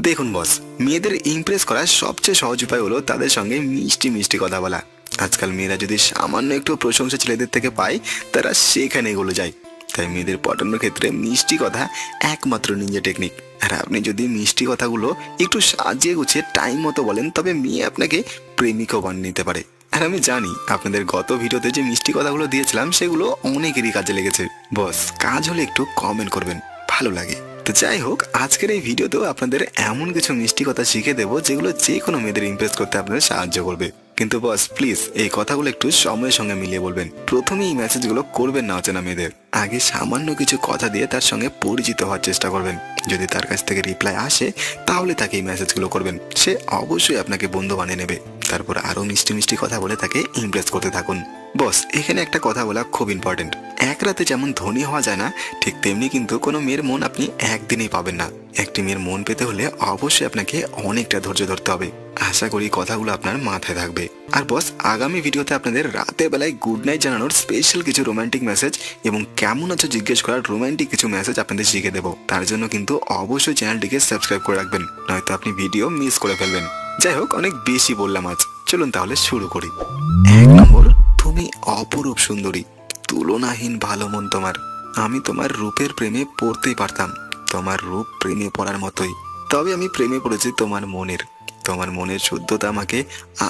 দেখুন বস, মেয়েদের ইমপ্রেস করার সবচেয়ে সহজ উপায় হলো তাদের সঙ্গে মিষ্টি মিষ্টি কথা বলা। আজকাল মেয়েরা যদি সামান্য একটু প্রশংসা ছেলেদের থেকে পায়, তারা সেখানে এগুলো যায়। তাই মেয়েদের পটানোর ক্ষেত্রে মিষ্টি কথা একমাত্র নিনজা টেকনিক। আর আপনি যদি মিষ্টি কথাগুলো একটু সাজিয়ে গুছিয়ে টাইম মতো বলেন, তবে মেয়ে আপনাকে প্রেমিকও বানিয়ে নিতে পারে। আর আমি জানি আপনাদের গত ভিডিওতে যে মিষ্টি কথাগুলো দিয়েছিলাম সেগুলো অনেকেরই কাজে লেগেছে। বস, কাজ হলে একটু কমেন্ট করবেন, ভালো লাগে। তো যাই হোক, আজকের এই ভিডিওতেও আপনাদের এমন কিছু মিষ্টি কথা শিখে দেবো যেগুলো যে কোনো মেয়েদের ইমপ্রেস করতে আপনাদের সাহায্য করবে। কিন্তু বস প্লিজ এই কথাগুলো একটু সময়ের সঙ্গে মিলিয়ে বলবেন। প্রথমে এই মেসেজগুলো করবেন না অচেনা মেয়েদের, আগে সামান্য কিছু কথা দিয়ে তার সঙ্গে পরিচিত হওয়ার চেষ্টা করবেন। যদি তার কাছ থেকে রিপ্লাই আসে তাহলে তাকে এই মেসেজগুলো করবেন, সে অবশ্যই আপনাকে বন্ধু বানিয়ে নেবে। তারপর আরো মিষ্টি মিষ্টি কথা বলে তাকে ইমপ্রেস করতে থাকুন। বস, এখানে একটা কথা বলা খুব ইম্পর্টেন্ট। এক রাতে যেমন ধনী হওয়া যায় না, ঠিক তেমনি কিন্তু কোনো মেয়ের মন আপনি একদিনেই পাবেন না। একটি মেয়ের মন পেতে হলে অবশ্যই আপনাকে অনেকটা ধৈর্য ধরতে হবে। আশা করি কথাগুলো আপনার মাথায় থাকবে। আর বস, আগামী ভিডিওতে আপনাদের রাতের বেলায় গুড নাইট জানানোর স্পেশাল কিছু রোমান্টিক মেসেজ এবং কেমন আছো জিজ্ঞেস করার রোমান্টিক কিছু মেসেজ আপনাদের শিখে দেবো। তার জন্য কিন্তু অবশ্যই চ্যানেলটিকে সাবস্ক্রাইব করে রাখবেন, নয়তো আপনি ভিডিও মিস করে ফেলবেন। যাই হোক, অনেক বেশি বললাম আজ, চলুন তাহলে শুরু করি। 1 নম্বর, তুমি অপরূপ সুন্দরী, তুলনাহীন ভালো মন তোমার। আমি তোমার রূপের প্রেমে পড়তেই পারতাম, তোমার রূপ প্রেমে পড়ার মতোই। তবে আমি প্রেমে পড়েছি তোমার মনের। তোমার মনের শুদ্ধতা আমাকে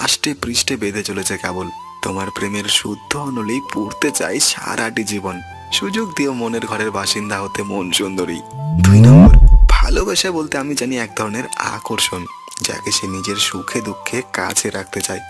আষ্টে পৃষ্ঠে বেঁধে চলেছে কেবল। তোমার প্রেমের শুদ্ধ অনুলেই পড়তে চাই সারাটি জীবন। সুযোগ দিও মনের ঘরের বাসিন্দা হতে মন সুন্দরী। 2 নম্বর, ভালোবাসা বলতে আমি জানি এক ধরনের আকর্ষণ, যাকে সে নিজের সুখে দুঃখে কাছে রাখতে চায়।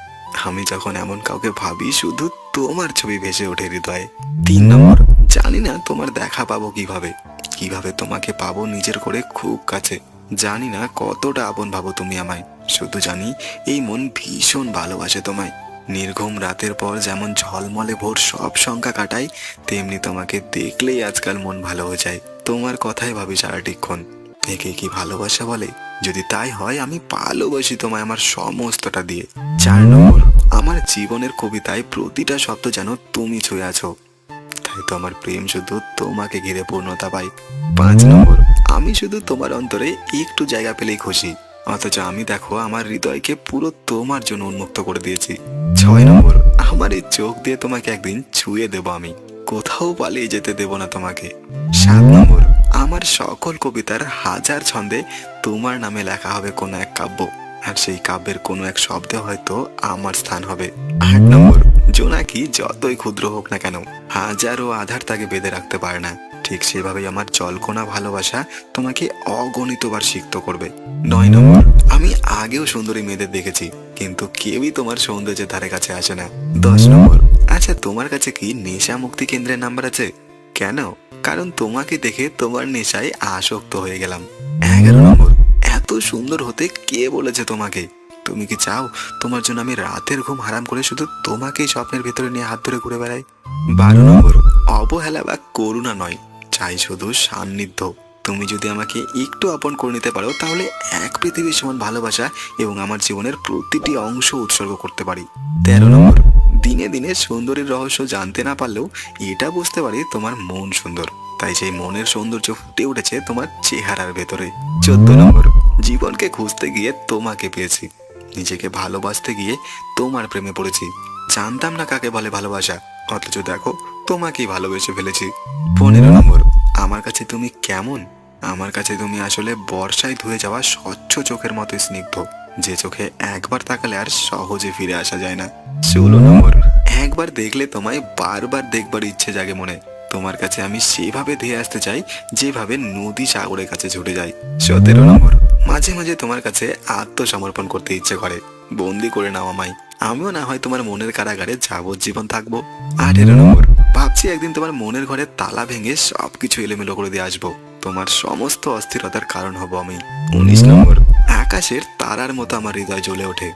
আমি যখন এমন কাউকে ভাবি, শুধু তোমার ছবি ভেসে ওঠে হৃদয়ে। 3 নম্বর, জানি না তোমার দেখা পাবো কিভাবে, কিভাবে তোমাকে পাবো নিজের করে খুব কাছে। জানি না কতটা আপন ভাবো তুমি আমায়, শুধু জানি এই মন ভীষণ ভালোবাসে তোমায়। নির্ঘুম রাতের পর যেমন ঝলমলে ভোর সব শঙ্কা কাটায়, তেমনি তোমাকে দেখলেই আজকাল মন ভালো হয়ে যায়। তোমার কথাই ভাবি সারাটিক্ষণ। একে কি ভালোবাসা বলে? যদি তাই হয়, আমি ভালোবাসি তোমায় আমার সমস্তটা দিয়ে। 4 নম্বর, আমার জীবনের কবিতায় প্রতিটা শব্দ যেন তুমি ছুঁয়ে আছো, তাই তো আমার প্রেম শুধু তোমাকে ঘিরে পূর্ণতা পায়। 5 নম্বর, আমি শুধু তোমার অন্তরে একটু জায়গা পেলেই খুশি, অথচ আমি দেখো আমার হৃদয়কে পুরো তোমার জন্য উন্মুক্ত করে দিয়েছি। 6 নম্বর, আমার এই চোখ দিয়ে তোমাকে একদিন ছুঁয়ে দেব আমি, কোথাও পালিয়ে যেতে দেব না তোমাকে। 7 নম্বর, আমার সকল কবিতার হাজার ছন্দে তোমার নামে লেখা হবে কোনো এক কাব্য, আর সেই কাব্যের কোনো এক শব্দে হয়তো আমার স্থান হবে। 8 নম্বর, জোনাকি যতই ক্ষুদ্র হোক না কেন, হাজারো আধার তাকে বেঁধে রাখতে পারে না। ঠিক সেভাবেই আমার জলকণা ভালোবাসা তোমাকে অগণিতবার সিক্ত করবে। 9 নম্বর, আমি আগেও সুন্দরী মেয়েদের দেখেছি, কিন্তু কেউই তোমার সৌন্দর্যের ধারে কাছে আসে না। 10 নম্বর, আচ্ছা তোমার কাছে কি নেশা মুক্তি কেন্দ্রের নাম্বার আছে? কেন? কারণ তোমাকে দেখে তোমার নেশায় আসক্ত হয়ে গেলাম। 11 নম্বর, এত সুন্দর হতে কে বলেছে তোমাকে? তুমি কি চাও তোমার জন্য আমি রাতের ঘুম হারাম করে শুধু তোমাকেই স্বপ্নের ভেতরে নিয়ে হাত ধরে ঘুরে বেড়াই? 12 নম্বর, অবহেলা বা করুণা নয়, চাই শুধু সান্নিধ্য। তুমি যদি আমাকে একটু আপন করে নিতে পারো, তাহলে এক পৃথিবীর সমান ভালোবাসা এবং আমার জীবনের প্রতিটি অংশ উৎসর্গ করতে পারি। 13 নম্বর, দিনে দিনে সুন্দরীর রহস্য জানতে না পারলেও এটা বুঝতে পারি তোমার মন সুন্দর, তাই সেই মনের সৌন্দর্য ফুটে উঠেছে তোমার চেহারার ভেতরে। 14 নম্বর, জীবনকে খুঁজতে গিয়ে তোমাকে পেয়েছি, নিজেকে ভালোবাসতে গিয়ে তোমার প্রেমে পড়েছি। জানতাম না কাকে বলে ভালোবাসা, অথচ দেখো তোমাকেই ভালোবেসে ফেলেছি। 15 নম্বর, আমার কাছে তুমি কেমন? আমার কাছে তুমি আসলে বর্ষায় ধুয়ে যাওয়া স্বচ্ছ চোখের মতো স্নিগ্ধ, যে চোখে একবার তাকালে আর সহজে ফিরে আসা যায় না। 16 নম্বর, একবার দেখলে তোমায় বারবার দেখবার ইচ্ছে জাগে মনে। তোমার কাছে আমি সেভাবে ধেয়ে আসতে চাই যেভাবে নদী সাগরের কাছে ছুটে যায়। 17 নম্বর, মাঝে মাঝে তোমার কাছে আত্মসমর্পণ করতে ইচ্ছে করে, বন্দি করে নাও আমায়, আমিও না হয় তোমার মনের কারাগারে যাবজ্জীবন থাকবো। 18 নম্বর, ভাবছি একদিন তোমার মনের ঘরে তালা ভেঙে সবকিছু এলোমেলো করে দিয়ে আসবো, তোমার সমস্ত অস্থিরতার কারণ হব আমি। 19 নম্বর, আকাশের তারার মতো আমার হৃদয় জ্বলে ওঠে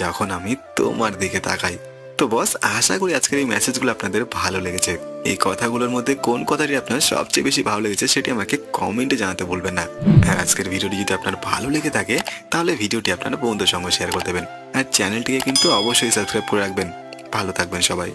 যখন আমি তোমার দিকে তাকাই। তো বস, আশা করি আজকের এই মেসেজগুলো আপনাদের ভালো লেগেছে। এই কথাগুলোর মধ্যে কোন কথাটি আপনার সবচেয়ে বেশি ভালো লেগেছে সেটি আমাকে কমেন্টে জানাতে বলবেন না। আর আজকের ভিডিওটি যদি আপনার ভালো লেগে থাকে, তাহলে ভিডিওটি আপনার বন্ধুদের সঙ্গে শেয়ার করে দেবেন, আর চ্যানেলটিকে কিন্তু অবশ্যই সাবস্ক্রাইব করে রাখবেন। ভালো থাকবেন সবাই।